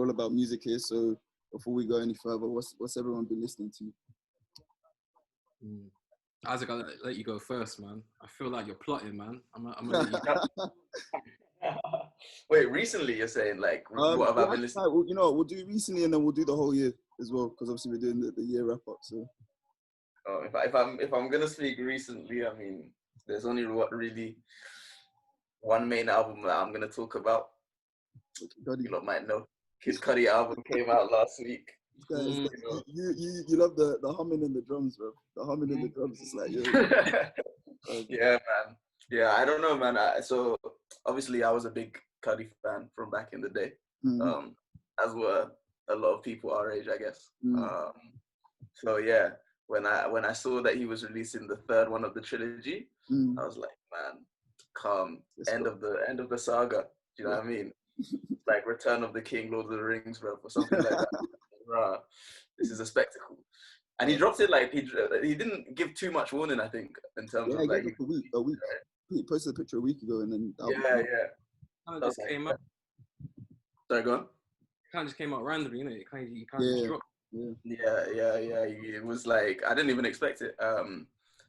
all about music here. So before we go any further, what's everyone been listening to? Isaac, I'll let you go first, man. I feel like you're plotting, man. I'm gonna let you go. Wait, recently you're saying, like, what have I been listening to? You know, we'll do recently and then we'll do the whole year as well, because obviously we're doing the year wrap up. So, if I'm gonna speak recently, I mean, there's only really one main album that I'm gonna talk about. You lot might know. Kid Cudi album came out last week. You love the humming and the drums, bro. The humming and the drums is like, yeah, man. Yeah, I don't know, man. So obviously I was a big Cudi fan from back in the day, as were a lot of people our age, I guess. So yeah, when I saw that he was releasing the third one of the trilogy, I was like, man, calm. End of the saga. Do you know what I mean? Like Return of the King, Lord of the Rings, bro, or something like that. Bruh, this is a spectacle. And he dropped it like he didn't give too much warning, I think, in terms of like a week. Right? He posted a picture a week ago, and then kind of just came out. Sorry, go on. It kind of just came out randomly, you know. It kind of just dropped. Yeah. It was like I didn't even expect it.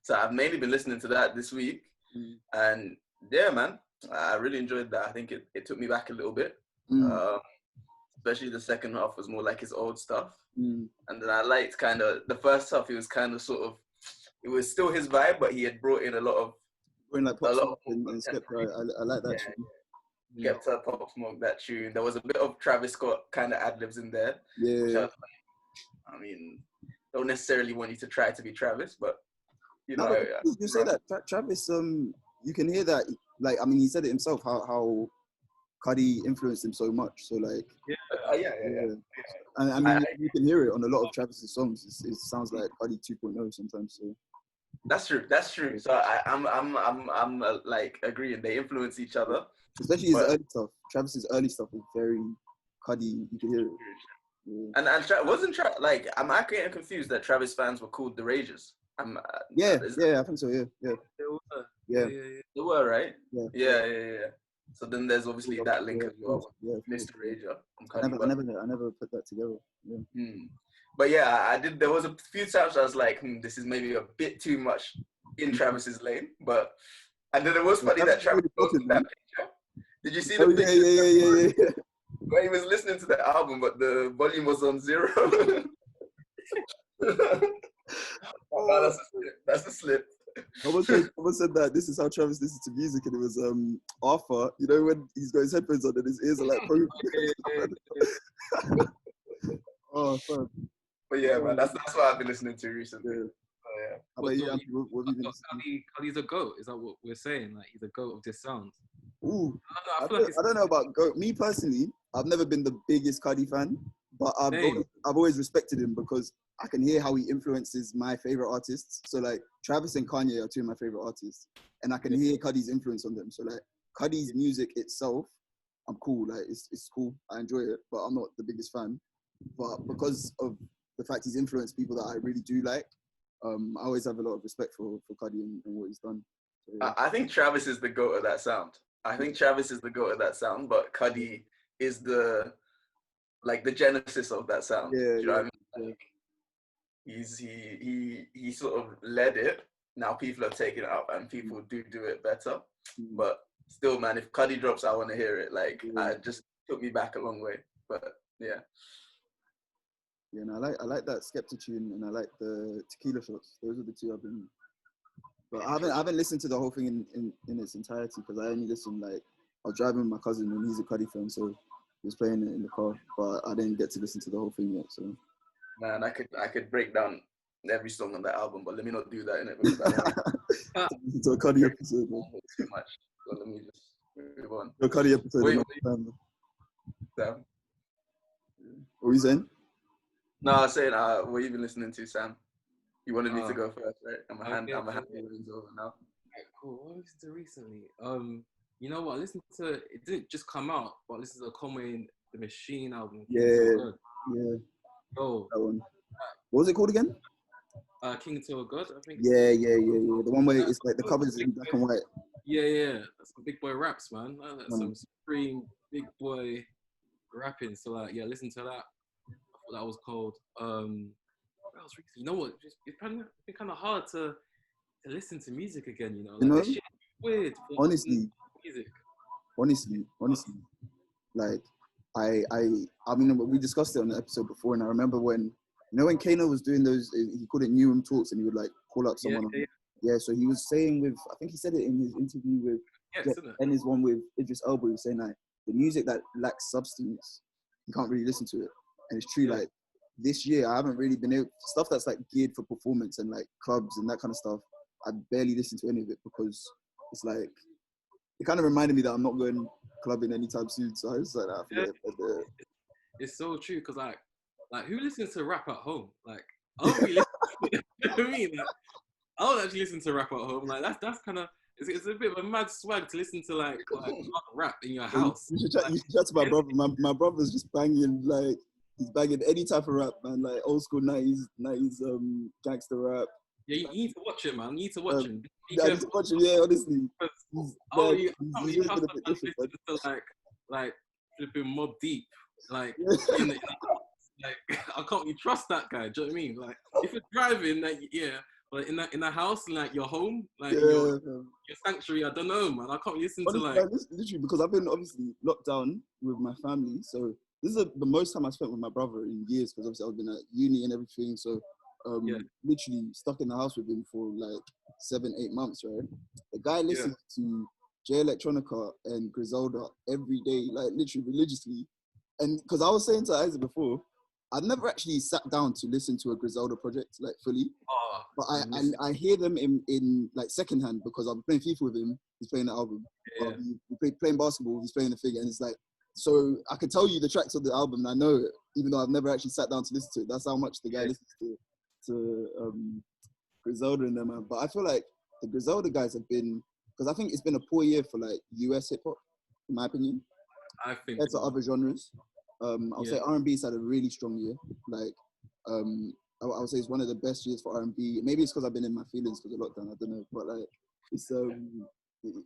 So I've mainly been listening to that this week, and yeah, man, I really enjoyed that. I think it took me back a little bit. Especially the second half was more like his old stuff, and then I liked kind of the first half. It was kind of sort of, it was still his vibe, but he had brought in a lot of Pop Smoke and Skepta. I like that tune. Skepta, Pop Smoke, that tune. There was a bit of Travis Scott kind of ad libs in there. Yeah. I mean, don't necessarily want you to try to be Travis, but you know. You say that Travis. You can hear that. Like, I mean, he said it himself. How Cudi influenced him so much. So like, And I mean, you can hear it on a lot of Travis's songs. It sounds like Cudi 2.0 sometimes. So that's true. So I'm like agreeing. They influence each other. Especially his early stuff. Travis's early stuff is very Cudi. You can hear it. Yeah. And wasn't like, I'm actually confused that Travis fans were called the Ragers. I think so. Yeah. They were, right? Yeah. So then there's obviously that link as well. Mr. Rager. I never put that together. Yeah. But yeah, I did. There was a few times I was like, this is maybe a bit too much in Travis's lane. And then it was funny that Travis posted that picture. Did you see the picture? Yeah. Where he was listening to the album, but the volume was on 0. That's a slip. Someone said that this is how Travis listens to music, and it was Arthur. You know, when he's got his headphones on and his ears are like. Oh, fun. But yeah, man, that's what I've been listening to recently. Yeah. How about you, Andrew? What have you been listening to? Cudi's a GOAT. Is that what we're saying? Like, he's a GOAT of this sound. Ooh, I don't know about GOAT. Me personally, I've never been the biggest Cudi fan, but I've always respected him because I can hear how he influences my favorite artists. So like Travis and Kanye are two of my favorite artists, and I can hear Cudi's influence on them. So like Cudi's music itself, I'm cool. Like it's cool. I enjoy it, but I'm not the biggest fan. But because of the fact he's influenced people that I really do like, I always have a lot of respect for Cudi and what he's done. So, yeah. I think Travis is the GOAT of that sound. But Cudi is the genesis of that sound. Yeah, do you know what I mean? Like, he sort of led it. Now people have taken it up and people do it better. But still, man, if Cudi drops, I want to hear it. Like, it just took me back a long way. But yeah. Yeah, and I like that Skepta tune, and I like the Tequila Shots. Those are the two I've been. But I haven't listened to the whole thing in its entirety because I only listened I was driving with my cousin and he's a Cudi fan, so he was playing it in the car, but I didn't get to listen to the whole thing yet. So. Man, I could break down every song on that album, but let me not do that in it because it's a Cudi episode, man. Too much. So let me just move on. A Cudi episode. Wait. Sam. What were you saying? No, I was saying, what have you been listening to, Sam? You wanted me to go first, right? I'm a hand over now. Right, cool. What I listened to recently? You know what? I listened to, it didn't just come out, but this is a Conway the Machine album. Yeah. Oh. That one. What was it called again? King to a God, I think. Yeah. The one where it's like the covers in black and white. Yeah. That's some big boy raps, man. That's some supreme big boy rapping. So like, yeah, listen to that. I thought that was cold. What else? You know what? It's been kind of hard to listen to music again. You know, like this shit is weird. Honestly, music. honestly, like I mean, we discussed it on the episode before, and I remember when Kano was doing those, he called it New Room Talks, and he would like call up someone. Yeah, so he was saying I think he said it in his interview with, and his one with Idris Elba, he was saying like the music that lacks substance, you can't really listen to it. And it's true, like this year I haven't really been able, stuff that's like geared for performance and like clubs and that kind of stuff, I barely listen to any of it because it's like, it kind of reminded me that I'm not going clubbing anytime soon, so I was like, I forget it. It's so true, because like who listens to rap at home? Like, I don't really listen, you know what I mean? Like, I don't actually listen to rap at home. Like that's kind of, it's a bit of a mad swag to listen to like rap in your house. You should chat to my brother. My brother's just banging, like he's banging any type of rap, man. Like old school 90s gangster rap. Yeah, you need to watch it, man. You need to watch him. I need to watch him. Yeah, honestly. He's really to like flipping Mob Deep, like in the like I can't really trust that guy. Do you know what I mean? Like if you're driving, like but in the house, like your home, like your sanctuary, I don't know, man. I can't listen to like literally, because I've been obviously locked down with my family, so this is the most time I spent with my brother in years, because obviously I've been at uni and everything, so literally stuck in the house with him for like 7-8 months, right? The guy listens to J Electronica and Griselda every day, like literally religiously. And because I was saying to Isaac before, I've never actually sat down to listen to a Griselda project like fully, but I hear them in like secondhand, because I'm playing FIFA with him, he's playing the album. We playing basketball, he's playing the figure, and it's like, so I can tell you the tracks of the album and I know it, even though I've never actually sat down to listen to it. That's how much the guy listens to Griselda and them, man. But I feel like the Griselda guys have been, because I think it's been a poor year for like US hip hop, in my opinion. I think compared to other genres. I would say R&B's had a really strong year. Like, I would say it's one of the best years for R&B. Maybe it's because I've been in my feelings because of lockdown. I don't know, but like, it's a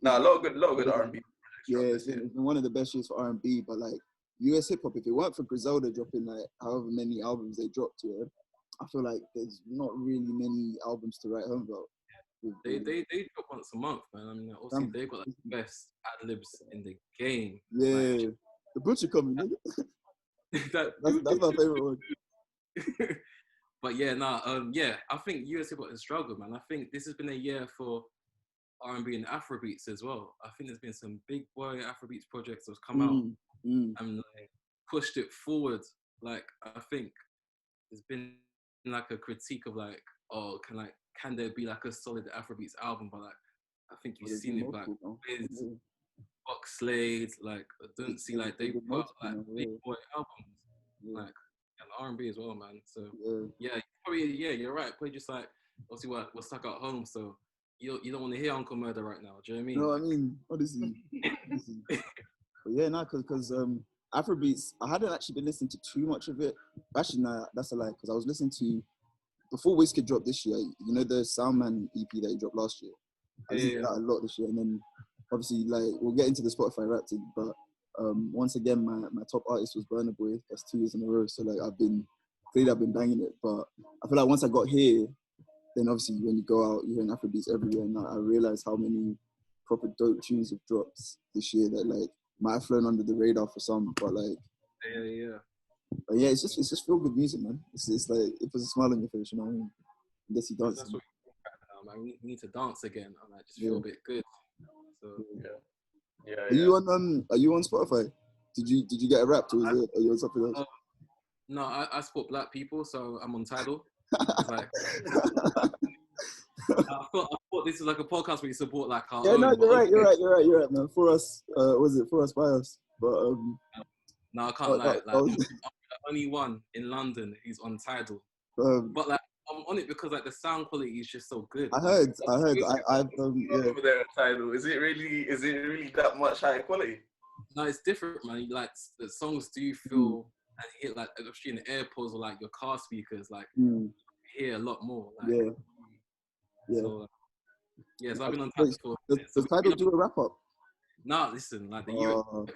lot of good R&B. Yeah, it's been one of the best years for R&B. But like US hip hop, if it weren't for Griselda dropping like however many albums they dropped, I feel like there's not really many albums to write home about. They drop once a month, man. I mean, obviously they've got like, the best ad libs in the game. Yeah, like, the butcher coming. That's my favorite one. But yeah, I think US hip hop has struggled, man. I think this has been a year for R&B and Afrobeats as well. I think there's been some big boy Afrobeats projects that's come out and like pushed it forward. Like, I think there's been like a critique of like, can there be like a solid Afrobeats album? But like, I think you've seen it like Wiz, Fox Slade, like I don't see like they've got like big boy albums, like and R&B as well, man. So you're right. Probably just like obviously we're stuck at home, so you don't want to hear Uncle Murder right now. Do you know what I mean? No, I mean honestly. But yeah, because Afrobeats, I hadn't actually been listening to too much of it. Actually, no, that's a lie, because I was listening to, before Wizkid dropped this year, you know the Soundman EP that he dropped last year? I listened to that a lot this year, and then obviously, like, we'll get into the Spotify rap thing, but once again, my top artist was Burna Boy. That's 2 years in a row, so like I've been banging it, but I feel like once I got here, then obviously when you go out, you're hearing Afrobeats everywhere, and I realized how many proper dope tunes have dropped this year that like might have flown under the radar for some, but like but yeah, it's just feel good music, man. It's like it puts a smile on your face, you know what I mean? Unless you dance. That's what we need to dance again and like just feel a bit good. So Are you on Spotify? Did you get a rap, or are you on something else? No, I support black people, so I'm on Tidal. Like, I thought this is like a podcast where you support like our own. No, you're right, man. For us, was it For Us by Us? But no, I can't lie. Like, I'm the only one in London who's on Tidal. But like, I'm on it because like the sound quality is just so good. I heard. Over there on Tidal. Is it really that much high quality? No, it's different, man. Like the songs do feel and hit like especially in the AirPods or like your car speakers, like you hear a lot more. Like, So I've been on Tidal for. Does Tidal do a wrap up? Nah, listen, like the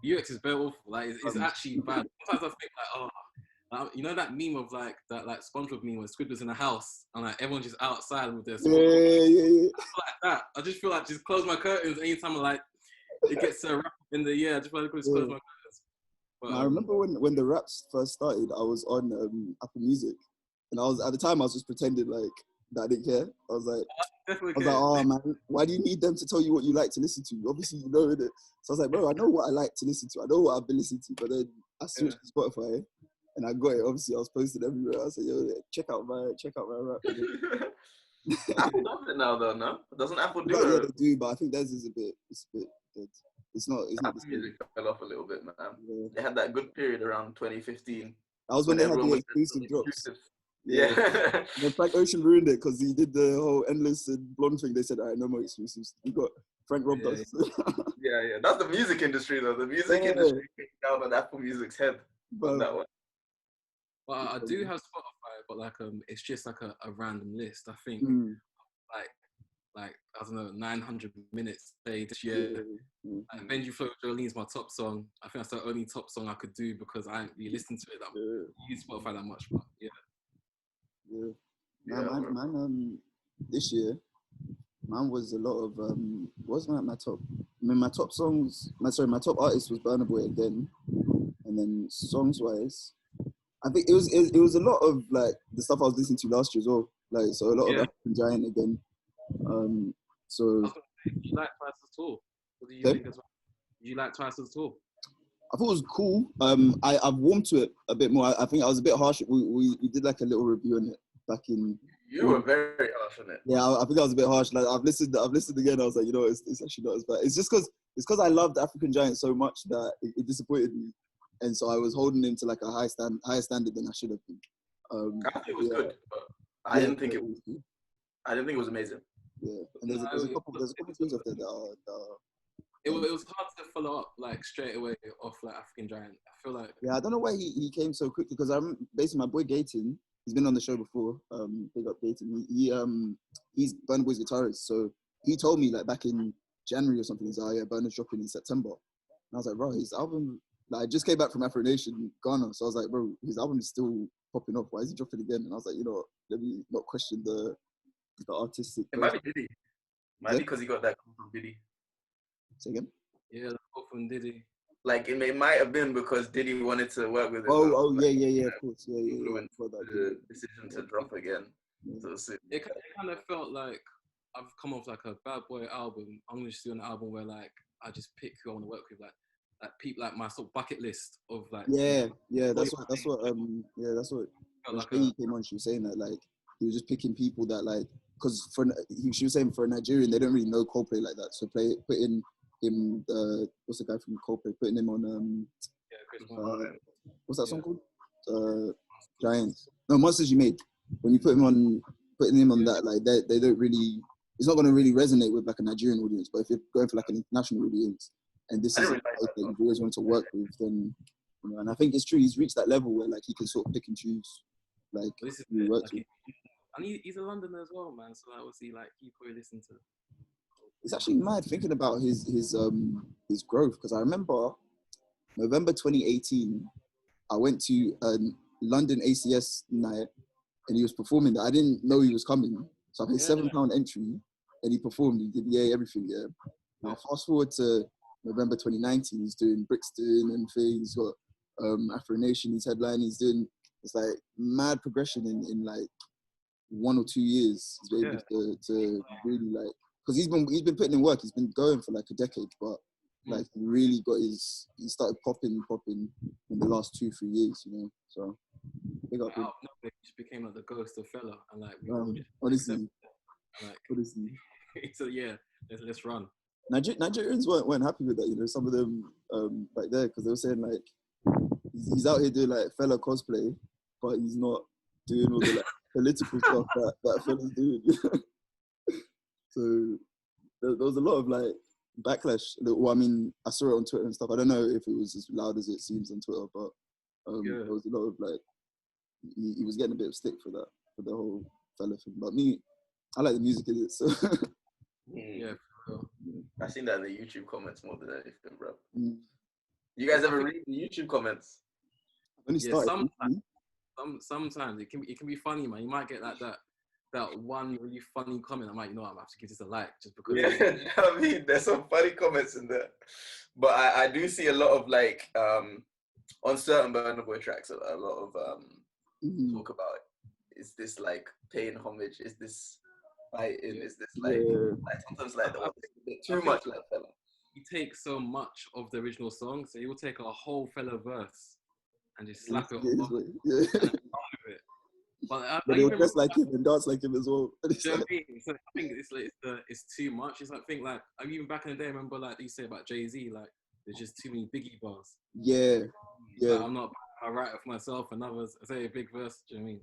UX is very awful. Like it's actually bad. Sometimes I think like, oh, you know that meme of like that like SpongeBob meme where Squidward's in the house and like everyone's just outside with their smoke. Yeah. Like that. I just feel like just close my curtains anytime I like it gets wrap in the I just feel like just close my curtains. But, I remember when the raps first started, I was on Apple Music, and I was at the time I was just pretending like that I didn't care. I was like, oh man, why do you need them to tell you what you like to listen to? Obviously you know it. So I was like, bro, I know what I like to listen to. I know what I've been listening to. But then I switched to Spotify, and I got it. Obviously I was posted everywhere. I said, yo, check out my rap. Apple does it now, though. No, doesn't Apple do it? Yeah, they do, but I think theirs is a bit dead. It's not Apple Music fell off a little bit, man. Yeah. They had that good period around 2015. That was when they had the exclusive drops. Yeah. Then Frank Ocean ruined it because he did the whole endless and blonde thing. They said, all right, no more exclusives. We got Frank robbed us. Yeah. That's the music industry, though. The music industry kicked down on Apple Music's head on that one. Well, I do have Spotify, but like it's just like a random list. I think like I don't know, 900 minutes say this year. Like Benji Flo Jolene's my top song. I think that's the only top song I could do because I ain't really listened to it that much. Use Spotify that much, but Man, this year, mine was a lot of what's my top? I mean, my top songs. My top artist was Burna Boy again, and then songs wise, I think it was a lot of like the stuff I was listening to last year as well. Like so, a lot of African Giant again. So did you like Twice as Tall? What do you think as well? Did you like Twice as Tall? I thought it was cool. I've warmed to it a bit more. I think I was a bit harsh. We did like a little review on it back in. You were very harsh on it. Yeah, I think I was a bit harsh. Like I've listened again. I was like, it's actually not as bad. It's just because I loved African Giant so much that it disappointed me, and so I was holding him to like a higher standard than I should have been. I think it was good, but I didn't think it was. I didn't think it was amazing. Yeah, and there's a couple things off there that are it was hard to follow up like straight away off like African Giant. I feel like I don't know why he came so quickly because I'm basically my boy Gayton. He's been on the show before. Big up Gayton. He's Burna Boy's guitarist, so he told me like back in January or something. He's like, oh yeah, Burna's dropping in September. And I was like, bro, his album. Like I just came back from Afro Nation, Ghana, so I was like, bro, his album is still popping off. Why is he dropping again? And I was like, let me not question the artistic. It might be Diddy. Might be because he got that call from Diddy. Say again? Yeah, the call from Diddy. Like it might have been because Diddy wanted to work with him. Yeah, of course. Yeah. The decision to drop again. So it kind of felt like I've come off like a Bad Boy album. I'm gonna just do an album where like I just pick who I want to work with, like people like my sort of bucket list of like. That's what like he came on. She was saying that like he was just picking people that like because she was saying for a Nigerian they don't really know Coldplay like that, so putting him what's the guy from Coldplay, putting him on what's that song called? Giants. No, Monsters You Made. When you putting him on that, like they don't really, it's not going to really resonate with like a Nigerian audience. But if you're going for like an international audience, and this is a guy that you've always wanted to work with, then and I think it's true. He's reached that level where like he can sort of pick and choose, like who he works with. And he's a Londoner as well, man. So obviously, like he probably listen to. It's actually mad thinking about his growth because I remember November 2018, I went to a London ACS night and he was performing that. I didn't know he was coming, so I paid £7 entry and he performed. He did everything. Yeah. Now fast forward to November 2019, he's doing Brixton and things. He's got Afro Nation. He's headlining. He's doing it's like mad progression in like 1 or 2 years. He's been able to really like because he's been putting in work. He's been going for like a decade, but like he really he started popping in the last 2-3 years. So big up him. He just became like the ghost of Fella, and like honestly. So let's run. Nigerians weren't happy with that, some of them back there because they were saying like he's out here doing like Fella cosplay, but he's not doing all the like political stuff that Fella's doing. So there was a lot of like backlash. Well, I mean, I saw it on Twitter and stuff. I don't know if it was as loud as it seems on Twitter, but there was a lot of like he was getting a bit of stick for that, for the whole Fella thing. But me, I like the music in it, so yeah. I seen that in the YouTube comments more than anything, bro. You guys ever read the YouTube comments? When yeah, sometimes it can be funny, man. You might get like that one really funny comment. I might, I'm gonna have to give this a like just because. Yeah, I mean, there's some funny comments in there, but I do see a lot of like on certain Burna Boy tracks, a lot of talk about is this like paying homage? Is this fighting? Is this like sometimes like too much like fella? He takes so much of the original song, so he will take a whole fella verse and just slap it on and with it. But they would dress like him and dance like him as well. You know what I mean? So I think it's too much. It's like even back in the day, I remember like you say about Jay-Z, like there's just too many Biggie bars. Yeah. Like, I'm not a writer for myself, and others I say a big verse. Do you know what I mean?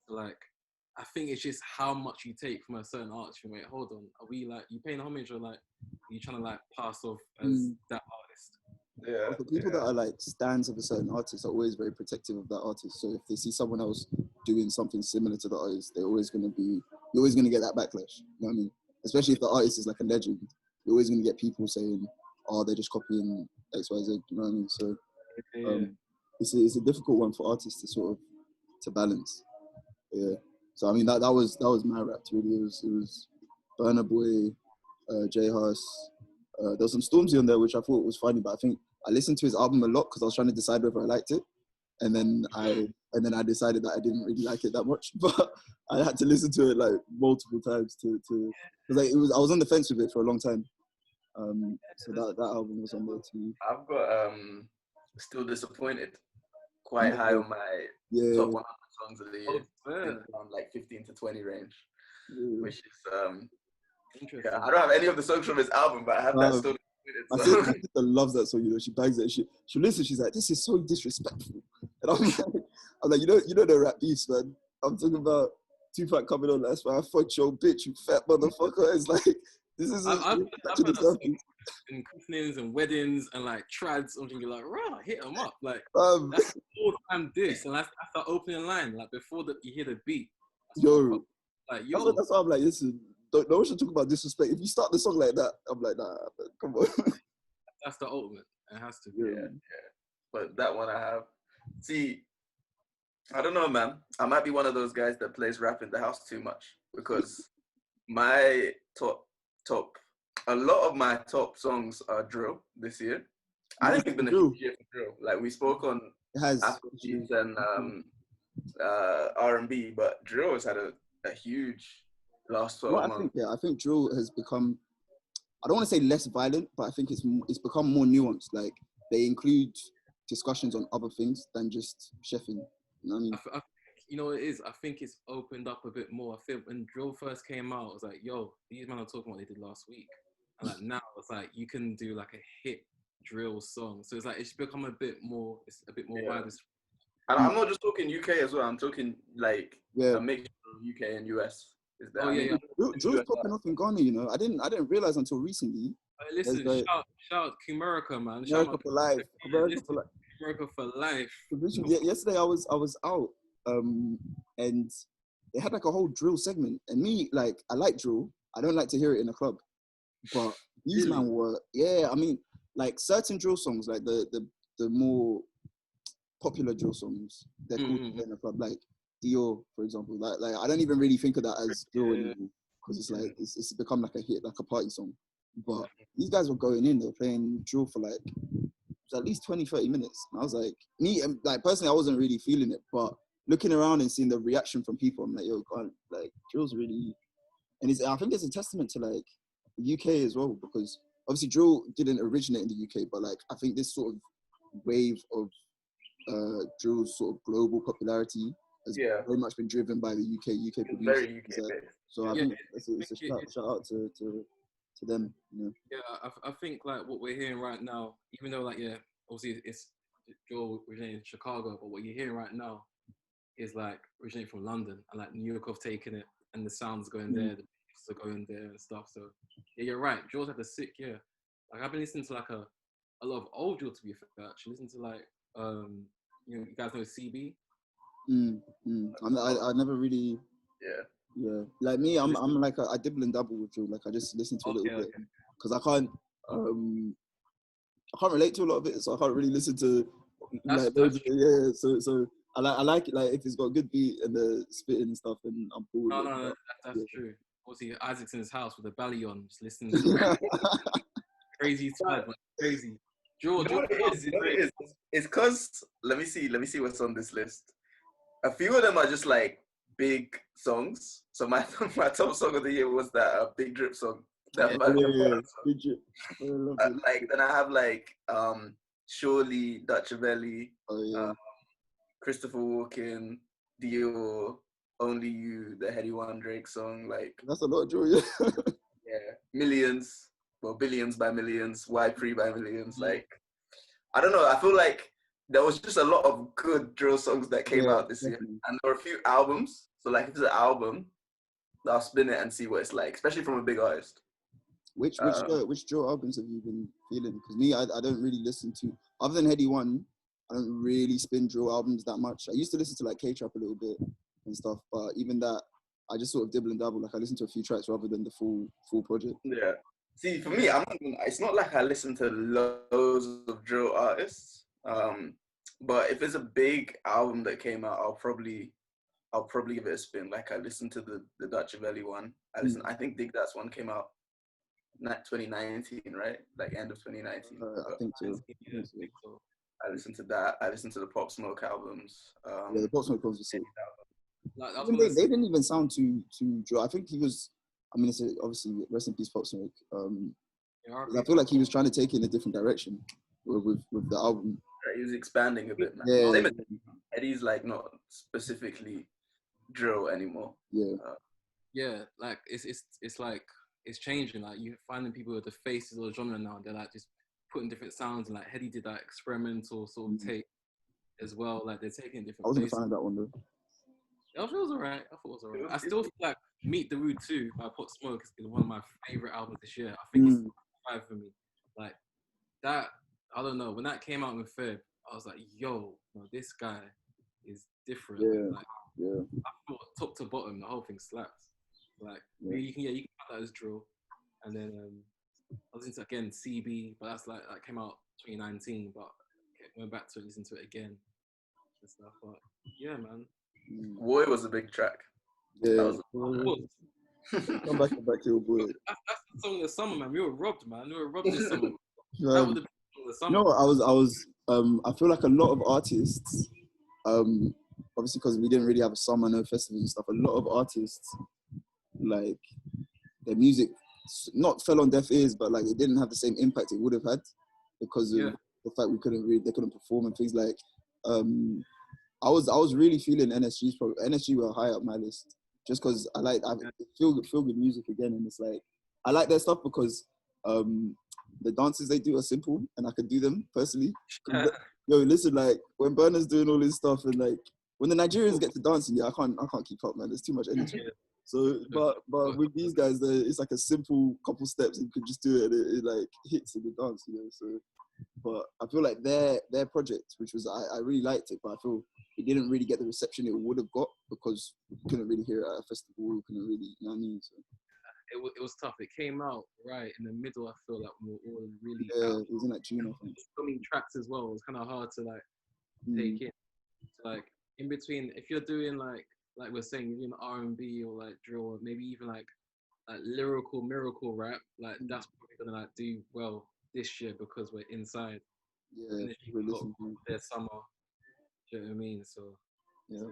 So like, I think it's just how much you take from a certain artist. You wait, hold on, are we like you paying homage or like are you trying to like pass off as that artist? Yeah. The people that are like stands of a certain artist are always very protective of that artist. So if they see someone else doing something similar to the artist, you're always gonna get that backlash. You know what I mean? Especially if the artist is like a legend, you're always gonna get people saying, "Oh, they're just copying X, Y, Z." You know what I mean? So it's a difficult one for artists to sort of to balance. Yeah. So I mean that was my rap really. It was Burna Boy, J Hus. There was some Stormzy on there which I thought was funny, but I think I listened to his album a lot because I was trying to decide whether I liked it, and then I decided that I didn't really like it that much. But I had to listen to it like multiple times to because like I was on the fence with it for a long time. So that album was on there too. I've got Still Disappointed quite high on my top 100 songs of the year. Around like 15 to 20 range, which is interesting. I don't have any of the songs from his album, but I have that Still Disappointed. My sister loves that song. You know, she bangs it. She listens. She's like, "This is so disrespectful." And I'm like, you know the rap beefs, man. I'm talking about Tupac coming on. That's why I fucked your bitch, you fat motherfucker. It's like this is. I've heard that in christenings and weddings and like trads. I'm thinking like, right, hit them up. Like that's all time diss, and that's the opening line. Like before you hear the beat. That's why I'm like, listen. No one should talk about disrespect. If you start the song like that, I'm like, nah, come on. That's the ultimate. It has to be. Yeah. But that one I have. See, I don't know, man. I might be one of those guys that plays rap in the house too much because my a lot of my top songs are drill this year. I think it's been a huge year for drill. Like we spoke on Afrobeats and R&B, but drill has had a huge last 12 months. I think drill has become, I don't want to say less violent, but I think it's become more nuanced. Like they include discussions on other things than just chefing. You know what I mean? You know what it is? I think it's opened up a bit more. I think when drill first came out, I was like, yo, these men are talking what they did last week. And like now it's like you can do like a hit drill song. So it's like it's become a bit more wide. And I'm not just talking UK as well. I'm talking like a mixture of UK and US. Is that Drill's popping off in Ghana, you know. I didn't realize until recently. Listen, shout out Kumerica, man. America for life. America for life. Yesterday I was out, and they had like a whole drill segment. And me, like, I like drill. I don't like to hear it in a club. But these man were, I mean, like certain drill songs, like the more popular drill songs, they're called in a club, like Dio, for example. Like I don't even really think of that as drill anymore because it's like it's become like a hit, like a party song. But these guys were going in, they were playing drill for like at least 20-30 minutes. And I was like, like personally, I wasn't really feeling it, but looking around and seeing the reaction from people, I'm like, yo, God, like drill's really, and I think it's a testament to like the UK as well, because obviously drill didn't originate in the UK, but like I think this sort of wave of drill's sort of global popularity has very much been driven by the UK producers. Very UK based. So I think it's a shout out to them. You know? Yeah, I think like what we're hearing right now, even though like obviously it's drill originated in Chicago, but what you're hearing right now is like originating from London, and like New York have taken it, and the sounds going there, the beats are going there and stuff. So yeah, you're right. Drill's had a sick year. Like I've been listening to like a lot of old drill, to be fair. Actually, listen to like you guys know CB. I never really. Yeah. Like me, I'm like I dibble and dabble with drill. Like I just listen to a little bit because I can't. I can't relate to a lot of it, so I can't really listen to That's yeah. So I like it, like if it's got a good beat and the spitting and stuff, and I'm cool with no, it. that's true. Obviously, Isaac's in his house with a belly on, just listening to crazy type, like crazy. You know what it is? You know what it is? It's because let me see what's on this list. A few of them are just like big songs. So my my top song of the year was that Big Drip song. That Big Drip. Like then I have like Surely, Dutchavelli, Christopher Walken, Dior, Only You, the Heady One Drake song. Like that's a lot of joy. Yeah, Millions, well, Billions by Millions, Y3 by Millions. Like I don't know. I feel like there was just a lot of good drill songs that came out this year, and there were a few albums. So like, if it's an album, I'll spin it and see what it's like, especially from a big artist. Which drill albums have you been feeling? Because me, I don't really listen to, other than Heady One, I don't really spin drill albums that much. I used to listen to like K-Trap a little bit and stuff, but even that, I just sort of dibble and dabble. Like I listen to a few tracks rather than the full project. Yeah. See, for me, it's not like I listen to loads of drill artists. But if it's a big album that came out, I'll probably give it a spin. Like I listened to the Dutchavelli one. I think Dig That's one came out 2019, right? Like end of 2019. I think so. I listened to that. I listened to the Pop Smoke albums. Yeah, the Pop Smoke albums were sick. Like, they didn't even sound too drill. I think he was. I mean, it's obviously rest in peace, Pop Smoke. I feel like he was trying to take it in a different direction with the album. He was expanding a bit, man. Yeah. Eddie's like not specifically drill anymore. Yeah. Like it's like it's changing. Like you're finding people with the faces of the genre now. They're like just putting different sounds, and like Heady did that experimental sort of take as well. Like they're taking different. I wasn't a fan of that one though. I thought it was alright. I still feel like Meet the Rude 2 by Pop Smoke is one of my favorite albums this year. I think it's 5 for me. Like that, I don't know. When that came out in Feb, I was like, yo, this guy is different. I thought top to bottom, the whole thing slaps. Like you can count that as drill. And then I was into again CB, but that came out 2019, but went back to listen to it again and stuff. But yeah, man. Boy was a big track. Yeah. Come back to your boy. That's the song of the summer, man. We were robbed, man. We were robbed this summer. That was the song of the summer. No, I was I feel like a lot of artists, obviously because we didn't really have a summer, no festivals and stuff, a lot of artists, like, their music not fell on deaf ears, but like it didn't have the same impact it would have had because of the fact they couldn't perform and things like, I was really feeling NSG's NSG were high up my list just because I feel good music again, and it's like I like their stuff because the dances they do are simple and I could do them personally. Yo, listen, like when Burna's doing all this stuff and like when the Nigerians get to dancing, I can't keep up, man. There's too much energy. So, but with these guys, it's like a simple couple steps and you could just do it. And it like hits in the dance, So, but I feel like their project, which was I really liked it, but I feel it didn't really get the reception it would have got because we couldn't really hear it at a festival. We couldn't really, you know what I mean? So. It was tough. It came out right in the middle. I feel like we were all really it was in like June, I think. So many tracks as well. It was kind of hard to like take in. So, like in between, if you're doing like we're saying, you're doing R&B or like drill, or maybe even like lyrical miracle rap, like that's probably gonna like do well this year because we're inside. Yeah, we're listening to their summer. Do you know what I mean? So yeah.